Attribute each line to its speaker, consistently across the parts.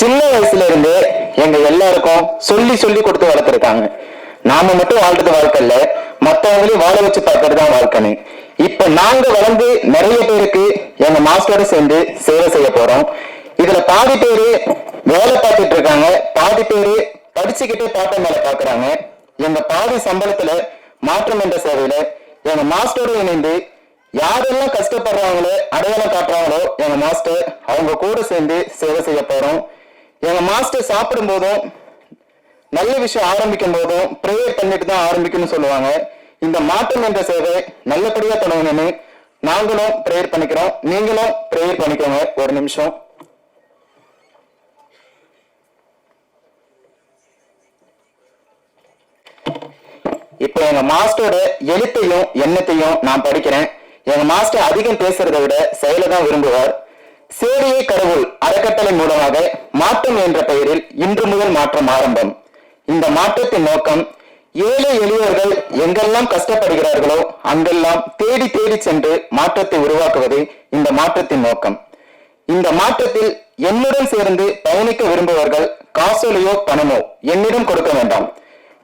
Speaker 1: சின்ன வயசுல இருந்து எங்க எல்லாருக்கும் சொல்லி சொல்லி கொடுத்து வளர்த்துருக்காங்க. நாம மட்டும் வாழ்றது வாழ்க்கை இல்ல, மத்தவங்களையும் வாழ வச்சு பார்க்கறதுதான் வாழ்க்கைன்னு. இப்ப நாங்க வளர்ந்து நிறைய பேருக்கு எங்க மாஸ்டரோட சேர்ந்து சேவை செய்ய போறோம். இதுல பாதி பேரு வேலை பார்த்துட்டு இருக்காங்க, பாதி பேரு படிச்சுக்கிட்டே பாட்ட மேல பாக்குறாங்க. எங்க பாதி சம்பளத்துல மாற்றம் என்ற சேவையில எங்க மாஸ்டரோட இணைந்து யாரெல்லாம் கஷ்டப்படுறாங்களோ அடையாளம் காட்டுறாங்களோ எங்க மாஸ்டர் அவங்க கூட சேர்ந்து சேவை செய்ய போறோம். எங்க மாஸ்டர் சாப்பிடும் போதும் நல்ல விஷயம் ஆரம்பிக்கும் போதும் ப்ரேயர் பண்ணிட்டு தான் ஆரம்பிக்கணும்னு சொல்லுவாங்க. இந்த மாற்றம் என்ற சேவை நல்லபடியா தொடங்கணும்னு நாங்களும் ப்ரேயர் பண்ணிக்கிறோம். நீங்களும் ப்ரேயர் பண்ணிக்கோங்க. ஒரு நிமிஷம். இப்ப எங்க மாஸ்டரோட எழுத்தையும் எண்ணத்தையும் நான் படிக்கிறேன். எங்க மாஸ்டர் அதிகம் பேசுறதை விட செயலை தான் விரும்புவார். சேவையை கடவுள் அறக்கட்டளை மூலமாக மாற்றம் என்ற பெயரில் இன்று முதல் மாற்றம் ஆரம்பம். இந்த மாற்றத்தின் நோக்கம் ஏழை எளியவர்கள் எங்கெல்லாம் கஷ்டப்படுகிறார்களோ அங்கெல்லாம் தேடி தேடி சென்று மாற்றத்தை உருவாக்குவது இந்த மாற்றத்தின் நோக்கம். இந்த மாற்றத்தில் என்னுடன் சேர்ந்து பயணிக்க விரும்புபவர்கள் காசோலையோ பணமோ என்னிடம் கொடுக்க வேண்டாம்.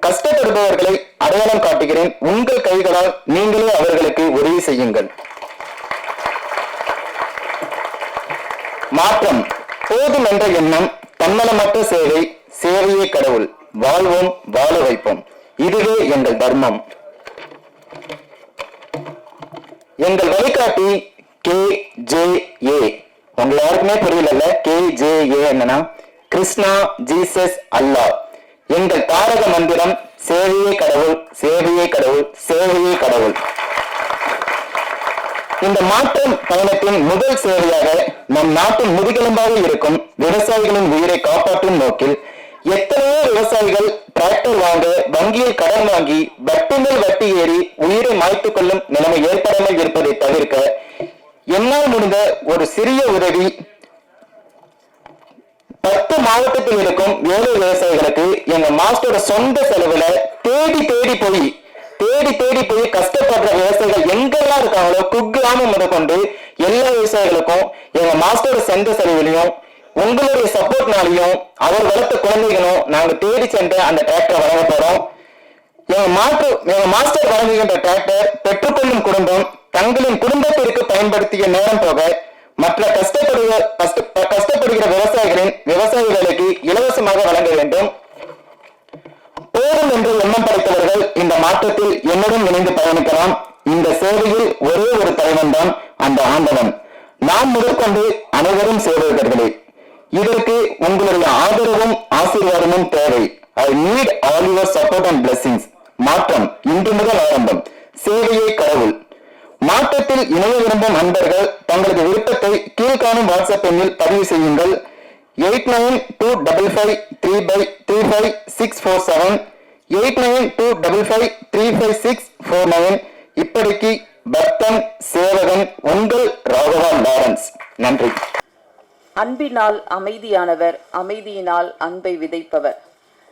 Speaker 1: கஷ்டப்படுபவர்களை அடையாளம் காட்டுகிறேன். உங்கள் கைகளால் நீங்களே அவர்களுக்கு உதவி செய்யுங்கள். மாற்றம் போதும் என்ற எண்ணம், தன்னலமற்ற சேவை, சேவையே கடவுள். வாழ்வோம், வாழ வைப்போம். இதுவே எங்கள் தர்மம். எங்கள் வழிகாட்டி KJA. உங்க யாருக்குமே புரியல. KJA என்னன்னா கிருஷ்ணா, ஜீசஸ், அல்லாஹ். எங்கள் தாரக மந்திரம் சேவையே கடவுள், சேவையே கடவுள், சேவையே கடவுள். இந்த மாற்றம் பயணத்தின் முதல் சேவையாக நம் நாட்டின் முதுகெலும்பாக இருக்கும் விவசாயிகளின் உயிரை காப்பாற்றும் நோக்கில் எத்தனையோ விவசாயிகள் டிராக்டர் வாங்க வங்கியில் கடன் வாங்கி வட்டி மேல் வட்டி ஏறி உயிரை மாய்த்துக் கொள்ளும் நிலைமை ஏற்படாமல் இருப்பதை தவிர்க்க என்னால் முடிந்த ஒரு சிறிய உதவி 10 மாவட்டத்தில் இருக்கும் ஏழை விவசாயிகளுக்கு எங்க மாஸ்டரோட சொந்த செலவுல தேடி தேடி போய் கஷ்டப்படுற விவசாயிகள் எங்கெல்லாம் இருக்காங்களோ குக்கிராமம் முதற்கொண்டு எல்லா விவசாயிகளுக்கும் எங்க மாஸ்டரோட சொந்த செலவுலையும் உங்களுடைய சப்போர்ட்னாலையும் அவர் வளர்த்த குழந்தைகளும் நாங்க தேடி சென்று அந்த டிராக்டரை வழங்க போறோம். எங்க மாஸ்டர் வழங்குகின்ற டிராக்டர் பெற்றுக்கொள்ளும் குடும்பம் தங்களின் குடும்பத்திற்கு பயன்படுத்திய நேரம் போக மற்ற கஷ்டப்படுகிற விவசாயிகளின் விவசாய வேலைக்கு இலவசமாக வழங்க வேண்டும். போதும் என்று எண்ணம் படைத்தவர்கள் இந்த மாற்றத்தில் என்னுடன் இணைந்து பயணிக்கலாம். இந்த சேவையில் ஒரே ஒரு தலைவன் தான், அந்த ஆண்டவன். நாம் முதற்கொண்டு அனைவரும் சேவகர்களே. இதற்கு உங்களுடைய ஆதரவும் ஆசீர்வாதமும் தேவை. I need all your support and blessings. மாற்றம் இன்று முதல் ஆரம்பம். சேவையே கடவுள். மாற்றத்தில் இணைய விரும்பும் அன்பர்கள் தங்களது விருப்பத்தை கீழ்காணும் வாட்ஸ்அப் எண்ணில் பதிவு செய்யுங்கள். 8925535647 8925535649. இப்படிக்கு பக்தன் சேவகன் உங்கள் ராகவா லாரன்ஸ். நன்றி.
Speaker 2: அன்பினால் அமைதியானவர், அமைதியினால் அன்பை விதைப்பவர்,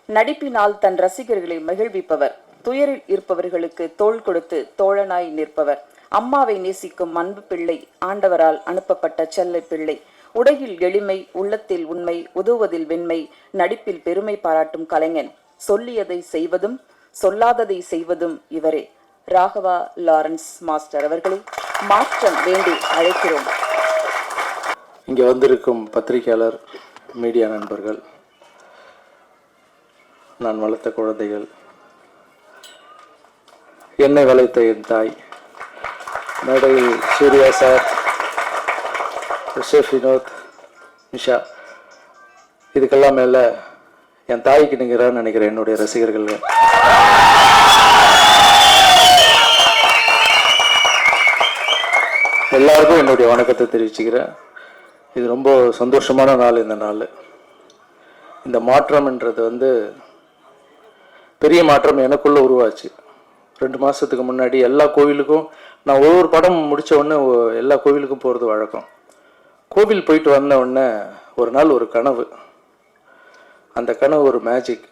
Speaker 2: நடிப்பினால் தன் ரசிகர்களை மகிழ்விப்பவர், துயரில் இருப்பவர்களுக்கு தோள் கொடுத்து தோழனாய் நிற்பவர், அம்மாவை நேசிக்கும் அன்பு பிள்ளை, ஆண்டவரால் அனுப்பப்பட்ட செல்ல பிள்ளை, உடையில் எளிமை, உள்ளத்தில் உண்மை, உதவுவதில் வெண்மை, நடிப்பில் பெருமை பாராட்டும் கலைஞன், சொல்லியதை செய்வதும் சொல்லாததை செய்வதும் இவரே. ராகவா லாரன்ஸ் மாஸ்டர் அவர்களை மாற்றம் வேண்டி அழைக்கிறோம்.
Speaker 3: இங்கே வந்திருக்கும் பத்திரிகையாளர், மீடியா நண்பர்கள், நான் வளர்த்த குழந்தைகள், என்னை வளர்த்த என் தாய், மேடையில் சூர்யா சார், ரிஷப், வினோத், நிஷா, இதுக்கெல்லாம் மேலே என் தாய்க்கு நிற்கிறான்னு நினைக்கிறேன் என்னுடைய ரசிகர்கள். எல்லாருக்கும் என்னுடைய வணக்கத்தை தெரிவிச்சுக்கிறேன். இது ரொம்ப சந்தோஷமான நாள். இந்த நாள், இந்த மாற்றம்ன்றது பெரிய மாற்றம் எனக்குள்ளே உருவாச்சு. 2 மாதத்துக்கு முன்னாடி எல்லா கோவிலுக்கும் நான் ஒவ்வொரு படம் முடித்த உடனே எல்லா கோவிலுக்கும் போகிறது வழக்கம். கோவில் போயிட்டு வந்த உடனே ஒரு நாள் ஒரு கனவு. அந்த கனவு ஒரு மேஜிக்.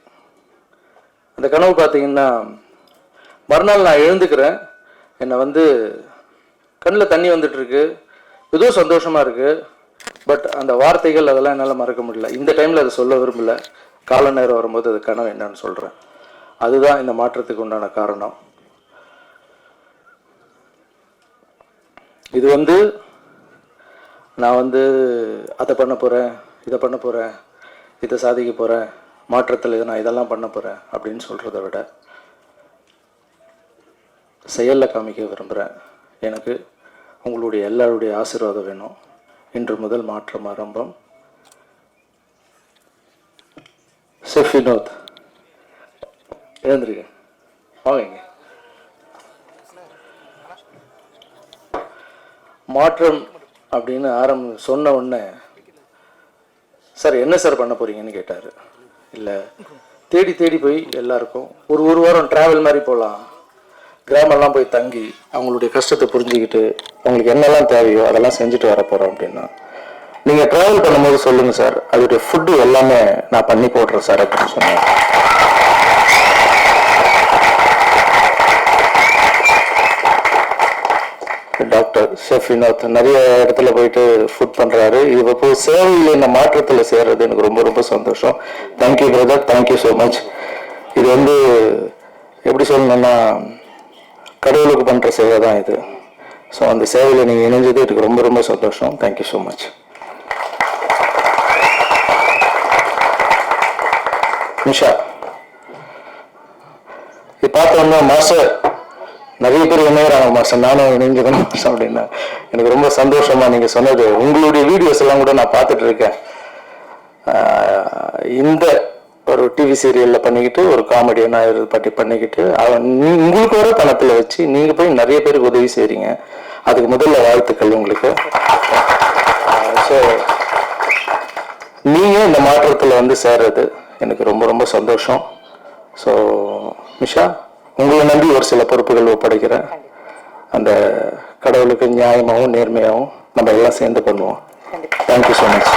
Speaker 3: அந்த கனவு பார்த்தீங்கன்னா, மறுநாள் நான் எழுந்துக்கிறேன். என்னை கண்ணில் தண்ணி வந்துட்டுருக்கு, ஏதோ சந்தோஷமாக இருக்குது. பட் அந்த வார்த்தைகள் அதெல்லாம் என்னால் மறக்க முடியல. இந்த டைமில் அதை சொல்ல விரும்பல. கால நேரம் வரும்போது அது கனவு என்னன்னு சொல்கிறேன். அதுதான் இந்த மாற்றத்துக்கு உண்டான காரணம். இது நான் அதை பண்ண போகிறேன், இதை பண்ண போகிறேன், இதை சாதிக்க போகிறேன், மாற்றத்தில் நான் இதெல்லாம் பண்ண போகிறேன் அப்படின்னு சொல்கிறத விட செயலில் காமிக்க விரும்புகிறேன். எனக்கு உங்களுடைய எல்லாருடைய ஆசீர்வாதம் வேணும். இன்று முதல் மாற்றம் ஆரம்பம். செஃப் வினோத் எழுந்திருக்க வாங்க. மாற்றம் அப்படின்னு சொன்ன உடனே சார் என்ன சார் பண்ண போறீங்கன்னு கேட்டார். இல்லை, தேடி தேடி போய் எல்லாருக்கும் ஒரு வாரம் ட்ராவல் மாதிரி போகலாம், கிராமம்லாம் போய் தங்கி அவங்களுடைய கஷ்டத்தை புரிஞ்சுக்கிட்டு அவங்களுக்கு என்னெல்லாம் தேவையோ அதெல்லாம் செஞ்சுட்டு வர போகிறோம் அப்படின்னா, நீங்கள் ட்ராவல் பண்ணும்போது சொல்லுங்கள் சார், அதோடைய ஃபுட்டு எல்லாமே நான் பண்ணி போடுறேன் சார் அப்படின்னு சொன்னேன். டாக்டர் ஷெஃப் வினோத் நிறைய இடத்துல போயிட்டு ஃபுட் பண்ணுறாரு. இது போய் சேவையில் இந்த மாற்றத்தில் சேர்றது எனக்கு ரொம்ப ரொம்ப சந்தோஷம். Thank you brother, thank you so much. இது எப்படி சொல்லணும்னா கடவுளுக்கு பண்ணுற சேவை தான் இது. ஸோ அந்த சேவையில் நீங்கள் இணைஞ்சது எனக்கு ரொம்ப ரொம்ப சந்தோஷம். Thank you so much. நிஷா, இது பார்த்தோம்னா மாஸ்டர் நிறைய பேர் இணைகிறாங்க மாஸ்டர், நானும் இணைஞ்சுக்கணும் மாஸ்டர் அப்படின்னா எனக்கு ரொம்ப சந்தோஷமா நீங்கள் சொன்னது. உங்களுடைய வீடியோஸ் எல்லாம் கூட நான் பார்த்துட்டு இருக்கேன். இந்த ஒரு டிவி சீரியலில் பண்ணிக்கிட்டு ஒரு காமெடியனாக பண்ணிக்கிட்டு உங்களுக்கு வர பணத்தில் வச்சு நீங்கள் போய் நிறைய பேருக்கு உதவி செய்கிறீங்க. அதுக்கு முதல்ல வாழ்த்துக்கள் உங்களுக்கு. ஸோ நீங்கள் இந்த மாற்றத்தில் சேர்றது எனக்கு ரொம்ப ரொம்ப சந்தோஷம். ஸோ நிஷா, உங்களை நம்பி ஒரு சில பொறுப்புகள் ஒப்படைக்கிறேன். அந்த கடவுளுக்கு நியாயமாகவும் நேர்மையாகவும் நம்ம எல்லாம் சேர்ந்து பண்ணுவோம். Thank you so much.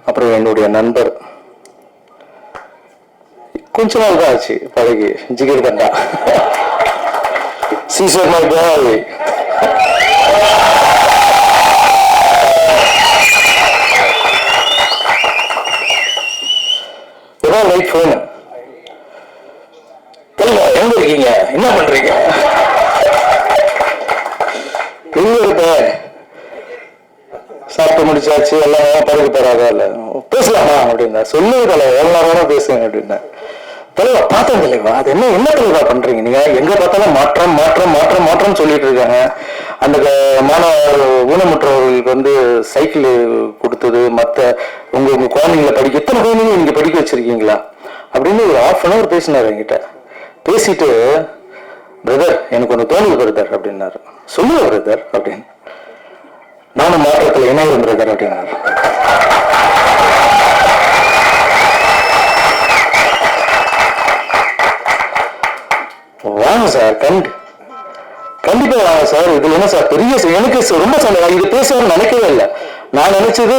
Speaker 3: அப்புறம் என்னுடைய நண்பர், கொஞ்ச நாள் தான் ஆச்சு பழகி, Jigarthanda, Caesar my boy. Light phone எங்க இருக்கீங்க, என்ன பண்றீங்க, எங்க இருக்க, சாப்பிட்டு முடிச்சாச்சு, எல்லாம் பழகு தராதா, இல்ல பேசலாமா அப்படின்னா, சொல்லுங்க தலைவா, எவ்வளவு நேரம் பேசுங்க அப்படின்னா, தலைவா பார்த்தேன் தலைவா, அது என்ன தலைவா பண்றீங்க நீங்க, எங்க பார்த்தாலும் மாற்றம் மாற்றம் மாற்றம் மாற்றம் சொல்லிட்டு இருக்காங்க. அந்த மாணவர் ஊனமுற்றவர்களுக்கு சைக்கிள் கொடுத்தது, மற்ற உங்க குழந்தைங்களை படிக்க, எத்தனை குழந்தைங்க நீங்க படிக்க வச்சிருக்கீங்களா அப்படின்னு ஒரு 1/2 hour பேசினார் என்கிட்ட. பேசிட்டு, பிரதர் எனக்கு ஒன்று தோணுது பிரதர் அப்படின்னாரு. சொல்லுங்க பிரதர் அப்படின்னு. நானும் மாற்றத்தில் இணையம் பிரதர் அப்படின்னாரு. வாங்க சார், கண்டிப்பா வாங்க சார். இதுல என்ன சார் பெரிய, எனக்கு ரொம்ப சந்தோஷம். இது பேசணும்னு நினைக்கவே இல்லை. நான் நினைச்சது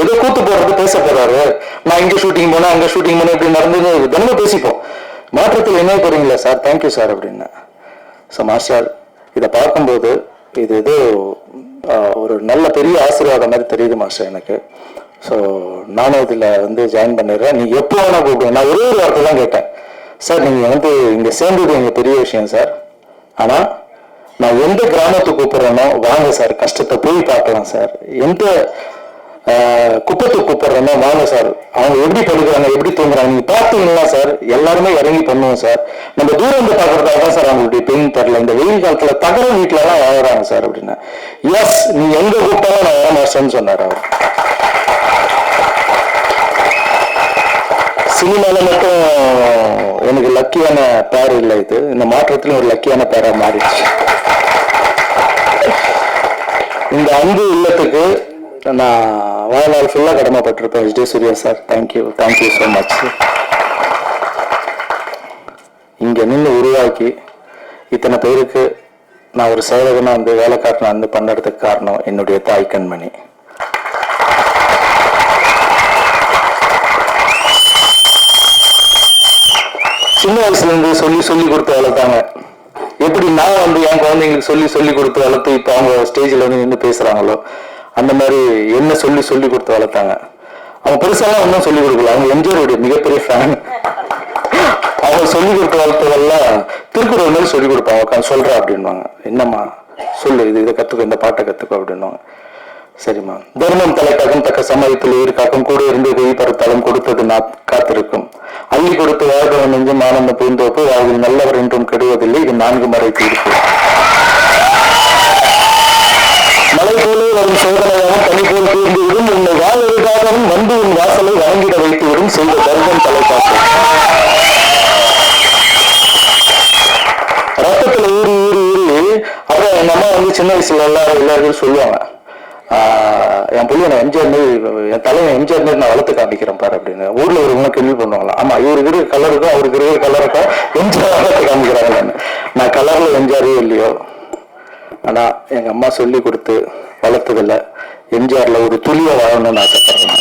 Speaker 3: ஏதோ கூத்து போறது பேச போறாரு, நான் இங்க ஷூட்டிங் போனேன் அங்க ஷூட்டிங் போனேன் இப்படி நடந்தது தினமும் பேசிப்போம். மாற்றத்தில் என்ன போறீங்களா சார், தேங்க்யூ சார் அப்படின்னு. ஸோ மாஸ்டர், இதை பார்க்கும்போது இது ஏதோ ஒரு நல்ல பெரிய ஆசீர்வாதம் மாதிரி தெரியுது மாஸ்டர் எனக்கு. ஸோ நானும் இதில் ஜாயின் பண்ணிடுறேன். நீங்கள் எப்போ வேணால் கூப்பிடுங்க. நான் ஒரே ஒரு வார்த்தை தான் கேட்டேன் சார், நீங்கள் இங்கே சேர்ந்தது எங்கள் பெரிய விஷயம் சார், ஆனால் நான் எந்த கிராமத்துக்கு கூப்பிட்றேனோ வாங்க சார், கஷ்டத்தை போய் பார்க்கலாம் சார். எந்த குப்பத்துக்கு கூப்பிட்றேனோ வாங்க சார், அவங்க எப்படி படுக்கிறாங்க எப்படி தூங்குறாங்க நீங்க பார்த்தீங்கன்னா சார், எல்லாருமே இறங்கி பண்ணுவோம் சார். நம்ம தூரம் இருந்து பார்க்கறதா தான் சார் அவங்களுடைய பெயின் தரல. இந்த வெயில் காலத்துல தகர வீட்டுல எல்லாம் வாழறாங்க சார் அப்படின்னா, எஸ் நீ எங்க கூப்பிட்டாலும் நான் வர மாட்டேன்னு சொன்னார் அவர். சினிமால மட்டும் எனக்கு லக்கியான பேர் இல்லை, இது இந்த மாற்றத்திலும் ஒரு லக்கியான பேரா மாறிடுச்சு. இந்த அன்பு இல்லத்துக்கு நான் வாழ்நாள் ஃபுல்லாக கடமைப்பட்டிருப்பேன். Vijay Suriya sir, thank you so much. இங்கே நின்று உருவாக்கி இத்தனை பேருக்கு நான் ஒரு சேவகனாக வேலைக்காரனாக பண்ணுறதுக்கு காரணம் என்னுடைய தாய் கண்மணி. சின்ன வயசுலேருந்து சொல்லி கொடுத்த வளர்த்தாங்க. எப்படி நான் வந்து என் குழந்தைங்களுக்கு சொல்லி சொல்லி கொடுத்து வளர்த்து இப்போ அவங்க ஸ்டேஜில் வந்து நின்று பேசுகிறாங்களோ அந்த மாதிரி என்ன சொல்லி சொல்லி கொடுத்து வளர்த்தாங்க. அவங்க பெருசாலாம் ஒன்றும் சொல்லிக் கொடுக்கல, அவங்க எம்ஜிஆருடைய மிகப்பெரிய ஃபேன். அவங்க சொல்லி கொடுத்து வளர்த்ததெல்லாம் திருக்குறள் மாதிரி சொல்லிக் கொடுப்பாங்க, உட்காந்து சொல்கிறா அப்படின்வாங்க. என்னம்மா சொல்லு, இதை கற்றுக்கோ, இந்த பாட்டை கற்றுக்கோ அப்படின்வாங்க. சரிம்மா. தர்மம் தலைக்காக்கும் தக்க சமயத்தில் ஈர்க்காக்கும் கூட இருந்து வெய் பருத்தாலும் கொடுத்தது காத்திருக்கும் அள்ளி கொடுத்து வாழ்கிறவன் நெஞ்சும் ஆனந்த பூந்தோப்பு வாழ்வில் நல்லவர் என்றும் கெடுவதில்லை, இது 4 முறை தீர்ப்பு. மலை போலே வரும் சோதனையாகவும் பனி போல் தீர்ந்து விடும் உன்னை வாழ்வதற்காகவும் வந்து உன் வாசலை வழங்கிட வைத்து விடும் செய்த தர்மம் தலைக்காக்கும். ரத்தத்துல ஊறி ஊறி ஊறி அப்புறம் எங்க அம்மா வந்து சின்ன வயசுல எல்லாரும் சொல்லுவாங்க, என் பிள்ளை நான் எம்ஜிஆர் மாரி என் தலைவன் எம்ஜிஆர் மாரி நான் வளர்த்து காமிக்கிறேன் பாரு அப்படின்னு. ஊர்ல ஒரு கேள்வி பண்ணுவாங்களா, ஆமா இவருக்கு இருக்கிற கலருக்கும் அவருக்கு இருக்கிற கலருக்கும் எம்ஜிஆர் வளர்த்து காமிக்கிறாங்க. நான் கலர்ல எம்ஜிஆரே இல்லையோ, ஆனா எங்க அம்மா சொல்லி கொடுத்து வளர்த்ததில்ல எம்ஜிஆர்ல ஒரு துளிய வாழணும்னு ஆசைப்படுறேன்.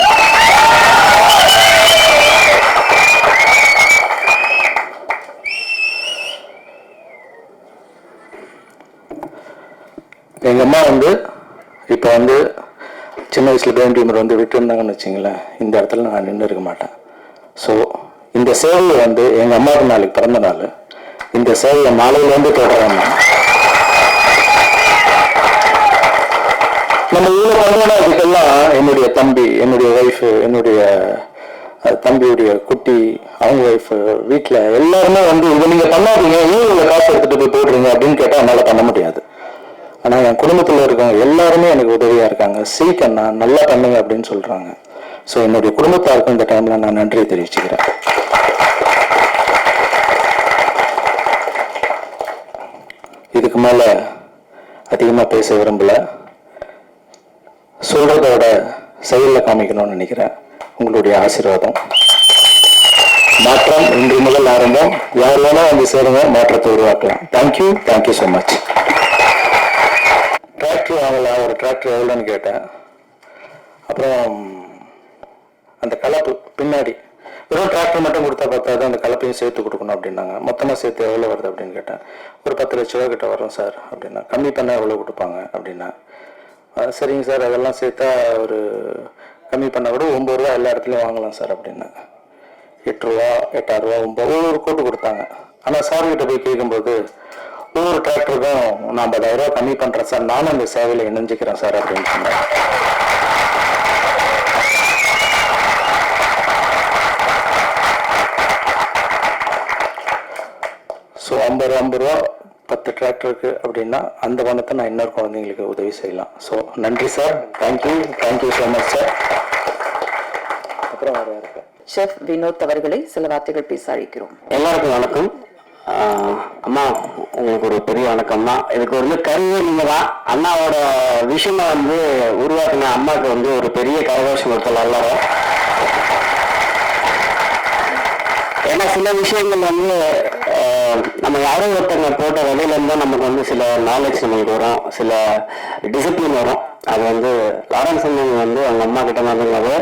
Speaker 3: எங்க அம்மா வந்து இப்போ வந்து சின்ன வயசுல பிரெயின் டியூமர் வந்து விட்டு இருந்தாங்கன்னு வச்சுங்களேன், இந்த இடத்துல நான் நின்று இருக்க மாட்டேன். ஸோ இந்த சேவையை வந்து எங்கள் அம்மாவுக்கு நாளைக்கு பிறந்த நாள், இந்த சேவையை நாளையிலேருந்து தொடர்றேன். நம்ம இவ்வளோ பண்ணோன்னா இதுக்கெல்லாம் என்னுடைய தம்பி, என்னுடைய ஒய்ஃபு, என்னுடைய தம்பியுடைய குட்டி, அவங்க ஒய்ஃபு, வீட்டில் எல்லாருமே வந்து இதை நீங்கள் பண்ணாதீங்க, இவ்வளோ காசு எடுத்துகிட்டு போய் போடுறீங்க அப்படின்னு கேட்டால் என்னால் பண்ண முடியாது. ஆனால் என் குடும்பத்தில் இருக்கவங்க எல்லாருமே எனக்கு உதவியாக இருக்காங்க. சீக்கிரம்ண்ணா நல்லா பண்ணுங்க அப்படின்னு சொல்கிறாங்க. ஸோ என்னுடைய குடும்பத்தாருக்கும் இந்த டைமில் நான் நன்றியை தெரிவிச்சுக்கிறேன். இதுக்கு மேலே அதிகமாக பேச விரும்பலை, சொல்கிறதோட செயலில் காமிக்கணும்னு நினைக்கிறேன். உங்களுடைய ஆசீர்வாதம். மாற்றம் இன்று முதல் ஆரம்பம். யார் வேணால் வந்து சேருங்க, மாற்றத்தை உருவாக்கலாம். Thank you, thank you so much. Tractor வாங்கலாம், ஒரு டிராக்டர் எவ்வளோன்னு கேட்டேன். அப்புறம் அந்த கலப்பு பின்னாடி வெறும் டிராக்டர் மட்டும் கொடுத்தா பார்த்தாது, அந்த கலப்பையும் சேர்த்து கொடுக்கணும் அப்படின்னாங்க. மொத்தமாக சேர்த்து எவ்வளோ வருது அப்படின்னு கேட்டேன். ஒரு 10 லட்ச ரூபா கிட்ட வரும் சார் அப்படின்னா. கம்மி பண்ணால் எவ்வளோ கொடுப்பாங்க அப்படின்னா. சரிங்க சார், அதெல்லாம் சேர்த்தா ஒரு கம்மி பண்ணால் கூட 9 ரூபா எல்லா இடத்துலையும் வாங்கலாம் சார் அப்படின்னா. 8 ரூபா, 8 ரூபா, 9 ஒவ்வொரு கோட்டு கொடுத்தாங்க. ஆனால் சார்கிட்ட போய் கேட்கும்போது ஒவ்வொரு டிராக்டருக்கும் நான் 50,000 ரூபா கம்மி பண்ணுறேன் சார், நானும் அந்த சேவையில் இணைஞ்சிக்கிறேன் சார் அப்படின்னு சொன்னேன். ஸோ 50 ரூபா 10 டிராக்டருக்கு அப்படின்னா அந்த பணத்தை நான் இன்னொரு குழந்தைங்களுக்கு உதவி செய்யலாம். ஸோ நன்றி sir, thank you, thank you so much sir. அப்புறம் வேறு யாருக்கு?
Speaker 2: செஃப் வினோத் அவர்களை சில வார்த்தைகள் பேச அழைக்கிறோம்.
Speaker 4: எல்லாருக்கும் வணக்கம். அம்மா, உங்களுக்கு ஒரு பெரிய வணக்கம்மா. இதுக்கு வந்து கருவே நீங்க தான். அண்ணாவோட விஷயமா வந்து உருவாக்குன அம்மாவுக்கு வந்து ஒரு பெரிய கரகோஷம் கொடுத்தல எல்லாரும். ஏன்னா சில விஷயங்கள் வந்து நம்ம யாரோ ஒருத்தங்க போட்ட வழியில இருந்தா நமக்கு வந்து சில நாலேஜ் நம்மளுக்கு வரும், சில டிசிப்ளின் வரும். அது வந்து லாரன்ஸ் வந்து அவங்க அம்மா கிட்ட வந்து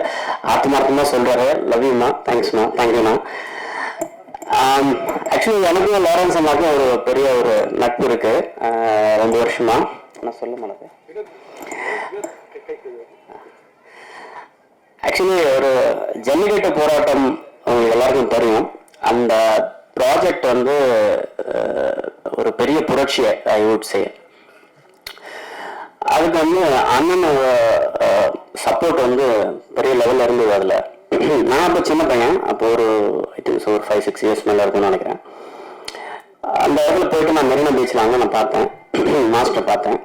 Speaker 4: ஆத்மார்த்தமா சொல்றாரு. லவ் யூமா, தேங்க்ஸ்மா, தேங்க்யூண்ணா. ஆக்சுவலி எனக்கும் லாரன்ஸ் அம்மாவுக்கும் ஒரு பெரிய ஒரு நட்பு இருக்கு. 2 வருஷமா நான் சொல்ல மாட்டேன். ஆக்சுவலி ஒரு ஜல்லிக்கட்டு போராட்டம் உங்களுக்கு எல்லாருக்கும் தெரியும். அந்த ப்ராஜெக்ட் வந்து ஒரு பெரிய புரட்சியை ஐ வுட் சே. அதுக்கு வந்து அண்ணனோட சப்போர்ட் வந்து பெரிய லெவலில் இருந்தது. அதில் நான் அப்போ சின்ன பையன், அப்போ ஒரு 5-6 இயர்ஸ் மேலே இருக்கும்னு நினைக்கிறேன். அந்த இடத்துல போயிட்டு நான் மெரினா பீச்சில் அங்கே நான் பார்த்தேன், மாஸ்டர் பார்த்தேன்.